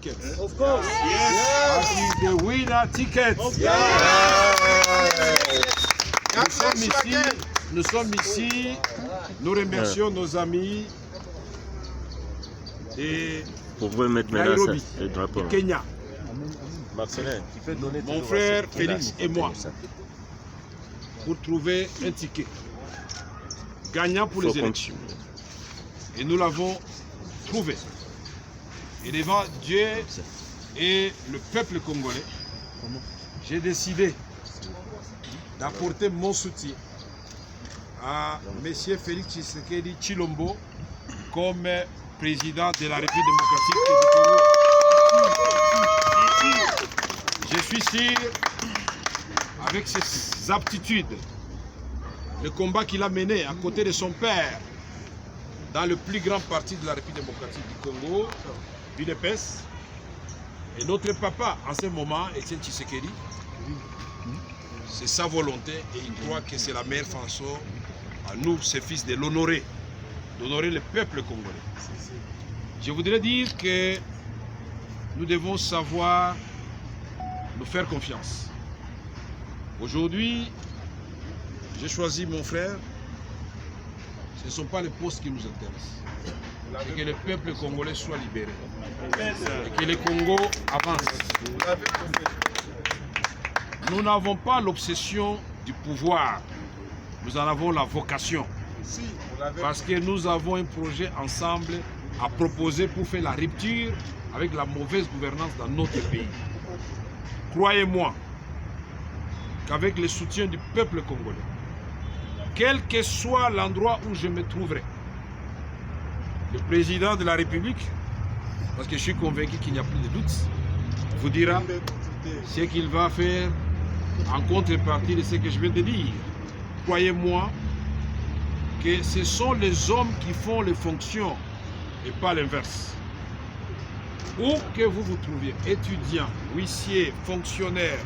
tickets. Of course. That is the winner ticket. Nous sommes ici, nous remercions nos amis de Nairobi, du Kenya. Mon frère Félix et moi, pour trouver un ticket gagnant pour les élections. Et nous l'avons trouvé. Et devant Dieu et le peuple congolais, j'ai décidé d'apporter mon soutien à M. Félix Tshisekedi Tshilombo comme président de la République démocratique du Congo. Je suis sûr, avec ses aptitudes, le combat qu'il a mené à côté de son père dans le plus grand parti de la République démocratique du Congo, l'UDPS, et notre papa en ce moment, Etienne Tshisekedi, c'est sa volonté et il croit que c'est la meilleure façon à nous, ses fils, de l'honorer, d'honorer le peuple congolais. Je voudrais dire que nous devons savoir nous faire confiance. Aujourd'hui, j'ai choisi mon frère. Ce ne sont pas les postes qui nous intéressent. C'est que le peuple congolais soit libéré. Et que le Congo avance. Nous n'avons pas l'obsession du pouvoir. Nous en avons la vocation. Parce que nous avons un projet ensemble à proposer pour faire la rupture avec la mauvaise gouvernance dans notre pays. Croyez-moi qu'avec le soutien du peuple congolais, quel que soit l'endroit où je me trouverai, le président de la République, parce que je suis convaincu qu'il n'y a plus de doute, vous dira ce qu'il va faire en contrepartie de ce que je viens de dire. Croyez-moi que ce sont les hommes qui font les fonctions et pas l'inverse. Où que vous vous trouviez, étudiants, huissiers, fonctionnaires,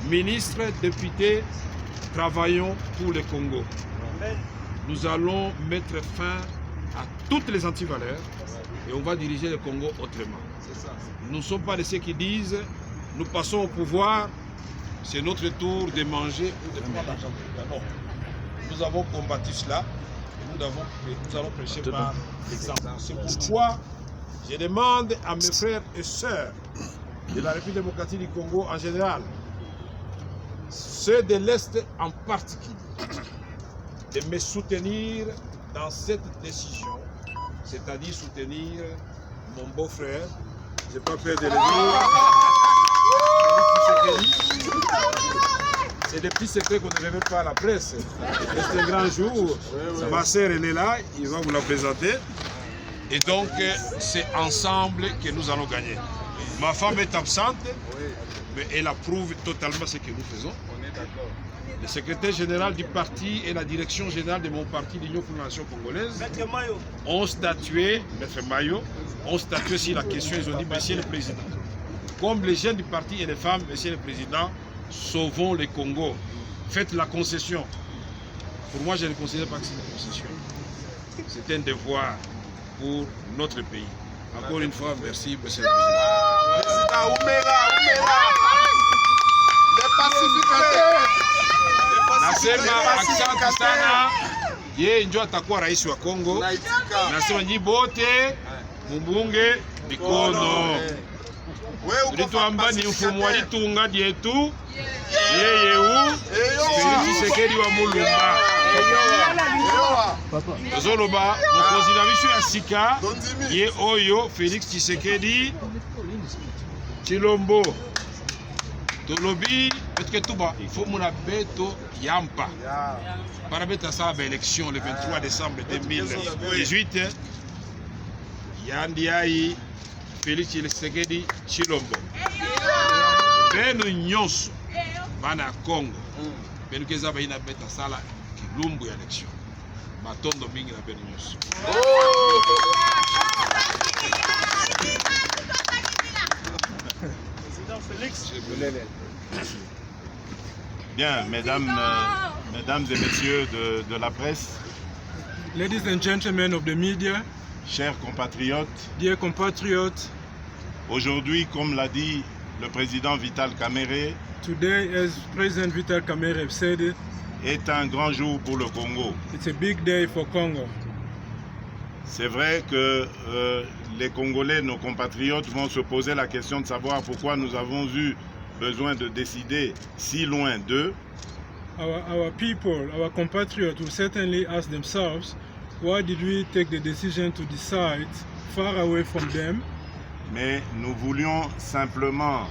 ministres, députés, travaillons pour le Congo. Nous allons mettre fin à toutes les antivaleurs et on va diriger le Congo autrement. Nous ne sommes pas de ceux qui disent nous passons au pouvoir, c'est notre tour de manger ou de prendre l'argent. Non. Nous avons combattu cela et nous allons prêcher par l'exemple. C'est pourquoi je demande à mes frères et sœurs de la République démocratique du Congo en général, ceux de l'Est en particulier, de me soutenir dans cette décision, c'est-à-dire soutenir mon beau-frère, je n'ai pas peur de le dire, c'est des petits secrets qu'on ne révèle pas à la presse. C'est un grand jour, ma sœur elle est là, il va vous la présenter. Et donc, c'est ensemble que nous allons gagner. Ma femme est absente, mais elle approuve totalement ce que nous faisons. Le secrétaire général du parti et la direction générale de mon parti, l'Union pour la Nation congolaise, ont statué, Maître Mayo, ont statué sur la question. Ils ont dit, Monsieur le Président, comme les jeunes du parti et les femmes, Monsieur le Président, sauvons le Congo. Faites la concession. Pour moi, je ne considère pas que c'est une concession. C'est un devoir pour notre pays. Encore une fois, merci, Monsieur le Président. Nasema asante sana, yeye ndio atakuwa rais wa Kongo. Nasema nyi bote mumbunge mikono. Ulituamba ni mfumo walitunga dietu yeye u Félix Tshisekedi wa Mulumba. Zoloba mokonzi na biso ya sika ye oyo Félix Tshisekedi Tshilombo. Tolobi peut-être tout bas, il faut mon beto yampa. Para beta sa élection le 23 décembre 2018. Yandiayi Félix Tshisekedi Tshilombo. Beno nyonso bana Congo. Beno keza ba ina beta sala kilumbu ya élection. Matondo mingi na beno nyonso. Félix. Bien, mesdames et messieurs de la presse, Ladies and gentlemen of the media, chers compatriotes, dear compatriots, Aujourd'hui, comme l'a dit le président Vital Kamerhe, Today, as President Vital Kamerhe said it, est un grand jour pour le Congo. it's a big day for Congo. C'est vrai que les Congolais, nos compatriotes, vont se poser la question de savoir pourquoi nous avons eu besoin de décider si loin d'eux. Our people, our compatriots will certainly ask themselves, why did we take the decision to decide far away from them? Mais nous voulions simplement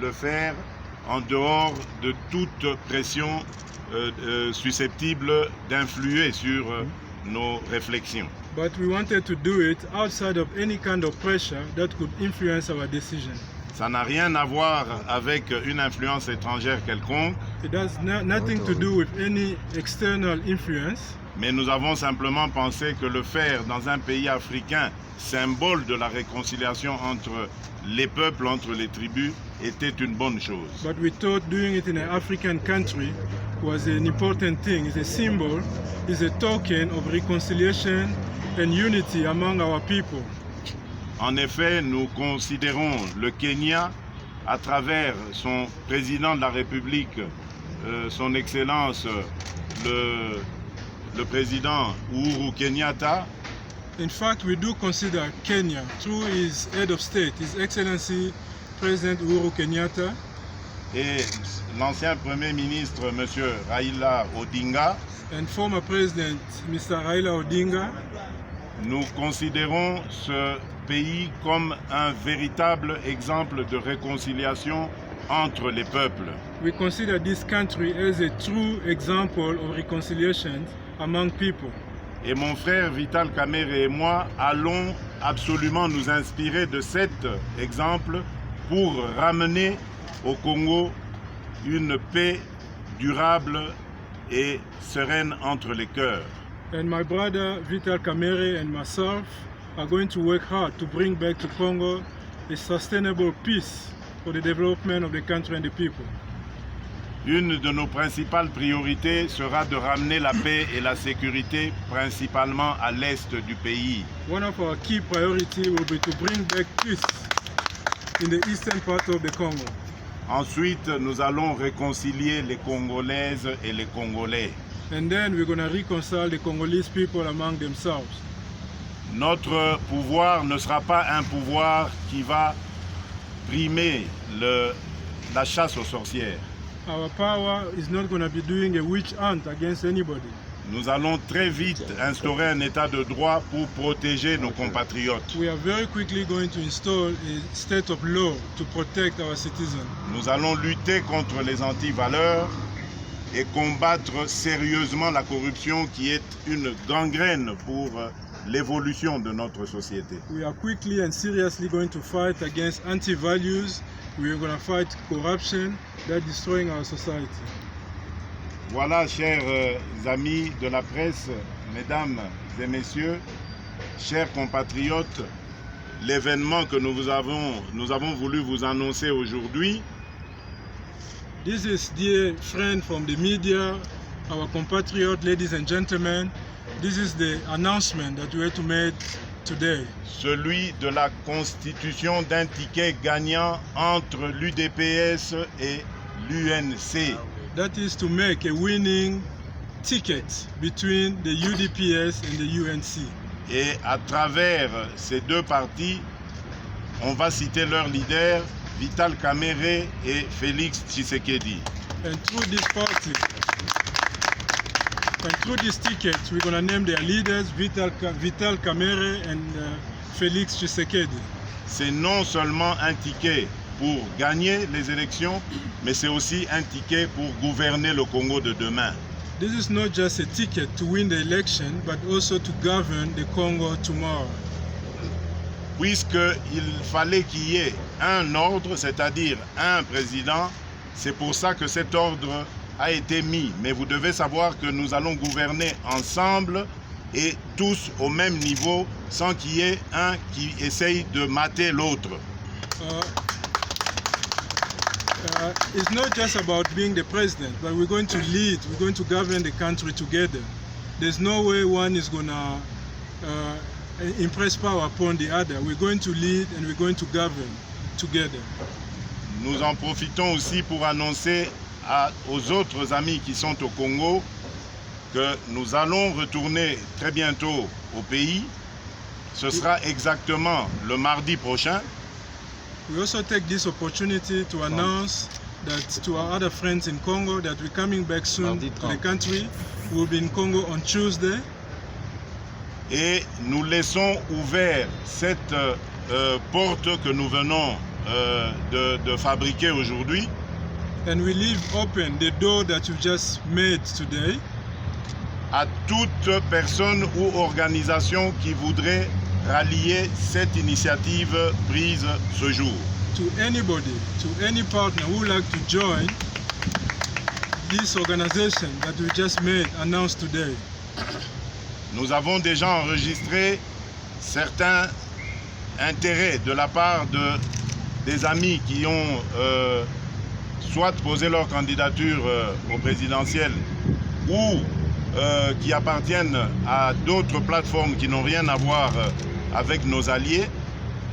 le faire en dehors de toute pression susceptible d'influer sur nos réflexions. But we wanted to do it outside of any kind of pressure that could influence our decision. Ça n'a rien à voir avec une influence étrangère quelconque, It has nothing to do with any external influence, mais nous avons simplement pensé que le faire dans un pays africain, symbole de la réconciliation entre les peuples, entre les tribus, était une bonne chose. but we thought doing it in an African country was an important thing. It's a symbol, it's a token of reconciliation and unity among our people. En effet, nous considérons le Kenya, à travers son président de la République, son Excellence, le président Uhuru Kenyatta, In fact, we do consider Kenya, through his head of state, His Excellency President Uhuru Kenyatta, et l'ancien Premier ministre, M. Raila Odinga, and former President Mr. Raila Odinga. nous considérons ce pays comme un véritable exemple de réconciliation entre les peuples. We consider this country as a true example of reconciliation among people. Et mon frère Vital Kamerhe et moi allons absolument nous inspirer de cet exemple pour ramener au Congo une paix durable et sereine entre les cœurs. And my brother Vital Kamerhe and myself are going to work hard to bring back to Congo a sustainable peace for the development of the country and the people. Une de nos principales priorités sera de ramener la paix et la sécurité principalement à l'est du pays. One of our key priorities will be to bring back peace in the eastern part of the Congo. Ensuite, nous allons réconcilier les Congolaises et les Congolais. And then we're going to reconcile the Congolese people among themselves. Notre pouvoir ne sera pas un pouvoir qui va primer la chasse aux sorcières. Our power is not going to be doing a witch hunt against anybody. Nous allons très vite instaurer un état de droit pour protéger nos compatriotes. We are very quickly going to install a state of law to protect our citizens. Nous allons lutter contre les antivaleurs et combattre sérieusement la corruption qui est une gangrène pour l'évolution de notre société. We are quickly and seriously going to fight against anti-values. We are going to fight corruption that is destroying our society. Voilà, chers amis de la presse, mesdames et messieurs, chers compatriotes, l'événement que nous avons voulu vous annoncer aujourd'hui. This is, dear friend from the media, our compatriot, ladies and gentlemen, this is the announcement that we had to make today. Celui de la constitution d'un ticket gagnant entre l'UDPS et l'UNC. That is to make a winning ticket between the UDPS and the UNC. Et à travers ces deux partis, on va citer leurs leaders, Vital Kamerhe et Félix Tshisekedi. And through this party, and through this ticket, we're going to name their leaders, Vital Kamerhe and Félix Tshisekedi. C'est non seulement un ticket pour gagner les élections, mais c'est aussi un ticket pour gouverner le Congo de demain. This is not just a ticket to win the election, but also to govern the Congo tomorrow. Puisqu'il fallait qu'il y ait un ordre, c'est-à-dire un président, c'est pour ça que cet ordre a été mis. Mais vous devez savoir que nous allons gouverner ensemble et tous au même niveau, sans qu'il y ait un qui essaye de mater l'autre. It's not just about being the president, but we're going to lead, we're going to govern the country together. There's no way one is going to impress power upon the other. We're going to lead and we're going to govern together. Nous en profitons aussi pour annoncer aux autres amis qui sont au Congo que nous allons retourner très bientôt au pays. Ce sera exactement le mardi prochain. We also take this opportunity to announce that to our other friends in Congo that we're coming back soon to the country. We'll be in Congo on Tuesday. Et nous laissons ouvert cette porte que nous venons de fabriquer aujourd'hui. And we leave open the door that you just made today. À toute personne ou organisation qui voudrait rallier cette initiative prise ce jour. To anybody, to any partner who would like to join this organization that we just made, announced today. Nous avons déjà enregistré certains intérêts de la part des amis qui ont soit posé leur candidature au présidentiel ou qui appartiennent à d'autres plateformes qui n'ont rien à voir avec nos alliés.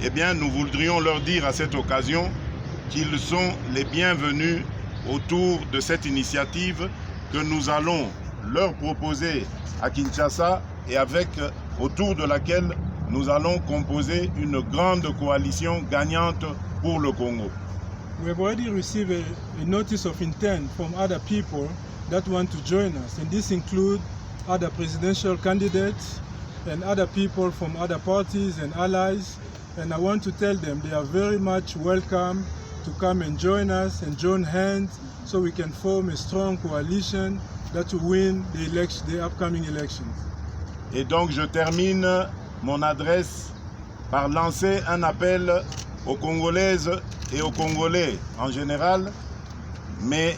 Eh bien, nous voudrions leur dire à cette occasion qu'ils sont les bienvenus autour de cette initiative que nous allons leur proposer à Kinshasa et autour de laquelle nous allons composer une grande coalition gagnante pour le Congo. We have already received a notice of intent from other people that want to join us, and this includes other presidential candidates and other people from other parties and allies. And I want to tell them they are very much welcome to come and join us and join hands so we can form a strong coalition that will win the upcoming elections. Et donc je termine mon adresse par lancer un appel aux Congolaises et aux Congolais en général, mais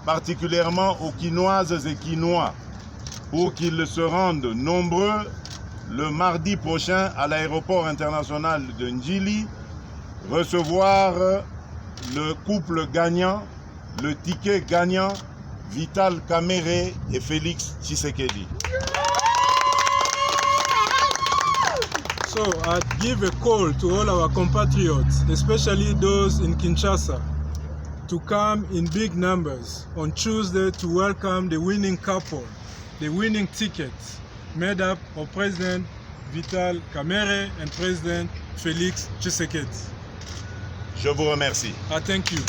particulièrement aux Quinoises et Quinois, pour qu'ils se rendent nombreux le mardi prochain à l'aéroport international de Njili, recevoir le couple gagnant, le ticket gagnant, Vital Kamerhe et Félix Tshisekedi. So I give a call to all our compatriots, especially those in Kinshasa, to come in big numbers on Tuesday to welcome the winning couple, the winning ticket, made up of President Vital Kamerhe and President Félix Tshisekedi. Je vous remercie. I thank you.